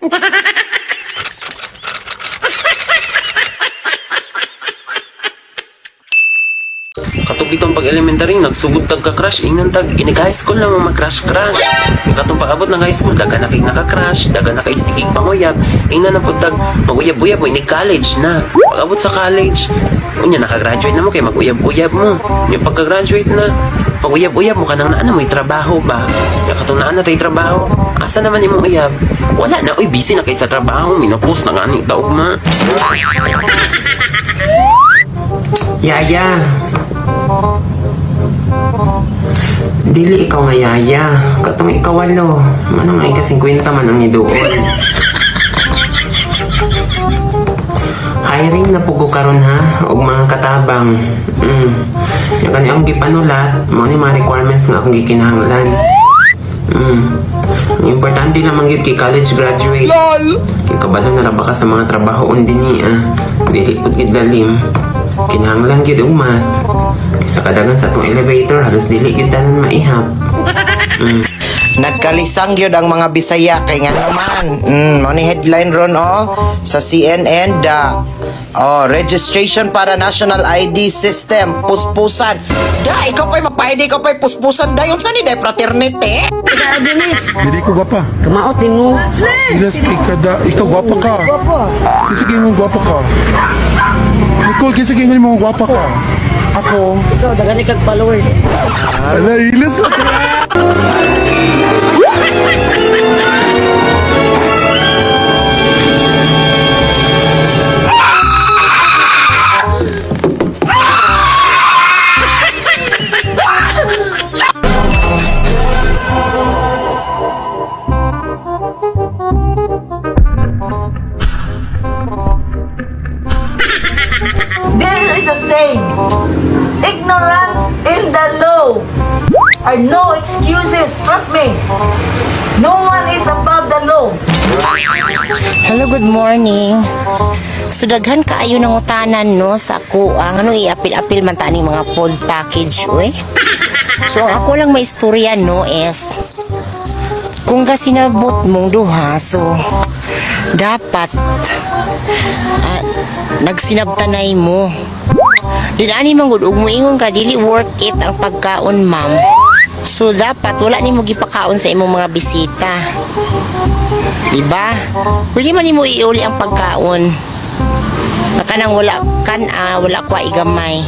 Katong itong pag-elementary, nagsugod tag ka-crush, ingnon tag, high school lang mo mag-crush-crush. Katong pag-abot ng high school, daga na kay naka-crush, daga na kay sigig panguyab, ingnon na po tag, mag-uyab-uyab mo, ini-college na. Pag-abot sa college, unya, naka-graduate na mo, kay mag-uyab-uyab mo. Yung pagka-graduate na, pag-uyab-uyab mo ka nang naana, may trabaho ba? Yung katong naana tayo trabaho, asa naman yung uyab? Wala na, uy, busy na kayo sa trabaho, minopos na nga ni taog ma. Yaya, dili ikaw nga yaya, katong ikawalo, manong ay ka-50 man ang idoon. Hiring na pugo karon ha, og mga katabang. Yung kanyang gipanulat, mo ni mga requirements nga akong gikinahanglan. Ang importante lamang yun kay college graduate. LOL! Kay kabalo na raba ka sa mga trabahoon din niya. Dili pud gid lalim. Kinahanglan gyud og math. Sa kadagan sa atong elevator, halos dili gyud tanan maihap. Nagkalisang yun ang mga Bisaya kay nga naman. Mo ni headline ron sa CNN registration para national ID system puspusan. Da ikaw pa'y mapa-ID, ikaw pa'y puspusan da yun sa ni da fraternity. Dili ko gwapa. Kamaot din mo. Ilas ikaw gwapa ka. Kasi mo gwapa ka. Nicole, kasi mo gwapa ka. Ako. Ikaw, dagani kag followers. Ala, ilas ka. There is a saying, ignorance in the law are no excuses. Trust me, no one is above the law. Hello, good morning. So daghan kaayo ng utanan no sa ako ang i-apil-apil man ta ning mga food package oy. So ako lang may istorya no is kung kasinabot mong duha so dapat nagsinabtanay mo. Dinani manggod ug moingon ka dili worth it ang pagkaon ma'am. So dapat wala nimo gipakaon sa imong mga bisita. Diba? Pwede man nimo iuli ang pagkaon. Makanang wala kwa igamay.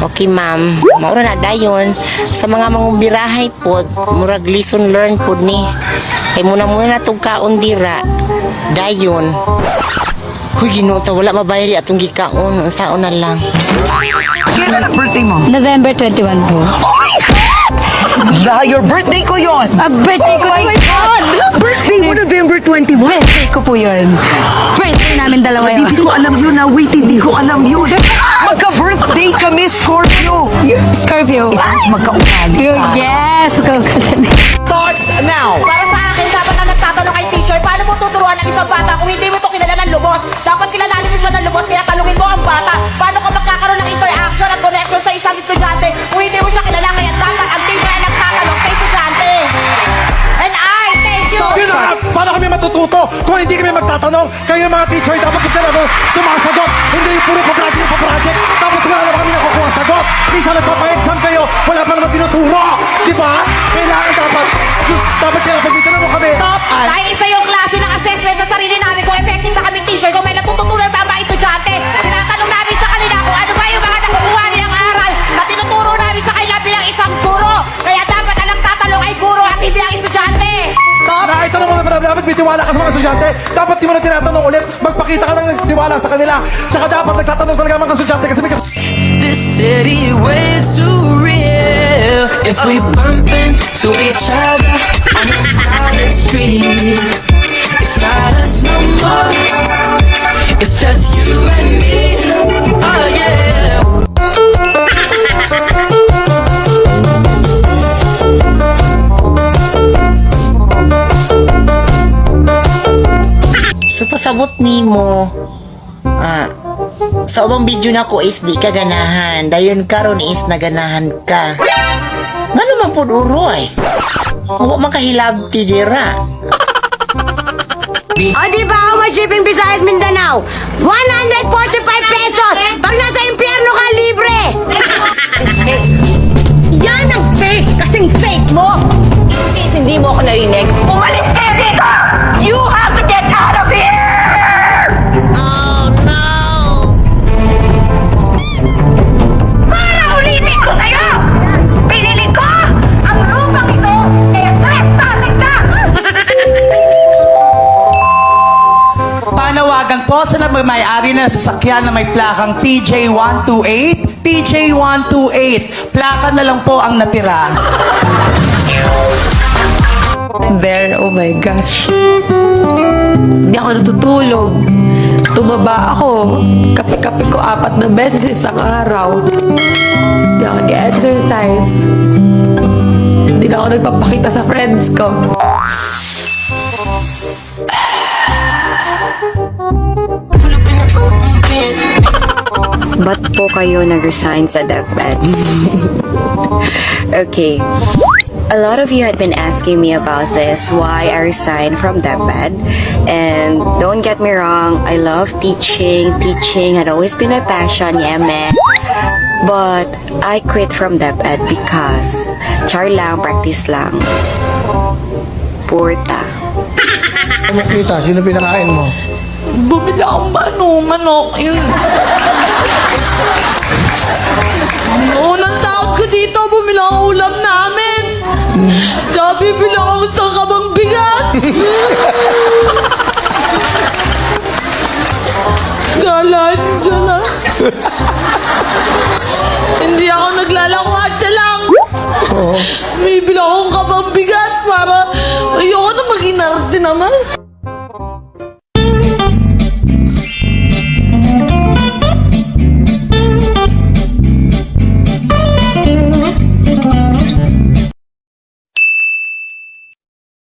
Okay ma'am, maura na dayon sa mga mangumbirahay pod, murag lesson learned pod ni. Kay muna tong kaon dira. Dayon. Huy, ginota, wala mabayari atong gikaon. Unsaon na lang. Kailan ang birthday mo? November 21 po. Your birthday ko yon. Birthday ko yun! Birthday mo November 21? Birthday ko po yun. Birthday namin dalawa yun. Hindi ko alam yun na. Wait, hindi ko alam yun. Magka-birthday kami, Scorpio. Scorpio. Yes, magka-ugali. Yes! Thoughts now. Para sa akin, dapat na nagtatanong kay teacher, paano mo tuturuan ang isang bata kung hindi mo ito kilala ng lubos? Dapat kilalanin mo siya ng lubos, kaya tanungin mo ang bata. Paano ka magkakaroon ng interaction at connection sa isang estudyante kung hindi mo siya kilala? Kaya dapat ang teacher ang nagtatanong sa estudyante. And I thank you. Yun na! Paano kami matututo kung hindi kami magtatanong? Kayo mga teacher, dapat kami sumasagot. Hindi yung puro pa-project. Tapos wala naman kami nakukuha sagot. Minsan nagpapa-exam kayo, wala pa naman tinuturo. Di ba? Kailangan dapat kaya pagbitan mo kami. Stop! Dahil isa yung klase ng assessment sa sarili namin kung effective na kaming teacher, kung may natututunan pa ang mga estudyante. Tinatanong namin sa kanila kung ano ba yung mga nakukuha nilang aral na tinuturo namin sa kanila bilang isang guro. Kaya dapat ang nagtatanong ay guro at hindi ang estudyante. Stop! Naitanong mo naman, dapat may tiwala ka sa mga estudyante. Dapat di mo na tinatanong ulit. Magpakita ka ng tiwala sa kanila. Tsaka dapat nagtatanong talaga mga estudyante kasi may This city way too real. If we bump into each other on this crowded street, it's not us no more. It's just you and me. Oh yeah. So pasabot nimo sa ubang video na ko is di ka ganahan. Dayon karon is naganahan ka. Nga naman po uroy. Huwag makahilabti dira. O di ba, how much shipping Visayas Mindanao? 145 pesos! Pag nasa impyerno ka, libre! Yan ang fake! Kasing fake mo! In case hindi mo ako narinig, umalis kayo dito! You have to get out of here! Oh no! Para ulitin ko sa'yo! Pinili ko ang lupang ito kaya trespassing ka! Panawagan po sa may-ari na sasakyan na may plakang TJ128. TJ128. Plaka na lang po ang natira. There, oh my gosh. Hindi ako natutulog. Tumaba ako. Kape-kape ko 4 na beses isang araw. Hindi ako nag-exercise. Hindi na ako nagpapakita sa friends ko. Ba't po kayo nag-resign sa DepEd? Okay. A lot of you had been asking me about this, why I resigned from DepEd. And don't get me wrong, I love teaching. Teaching had always been my passion, yeah, man. But I quit from DepEd because char lang, practice lang. Purta. Ano kita? Sino pinakain mo? Bumili akong manok. Yung... Unang sahod ko dito, bumili akong ulam namin. Tsaka bibili akong isang kabang bigas. Galan, dyan na. Hindi ako naglalakwadya lang. Bibili akong kabang bigas para ayoko na maging arte naman.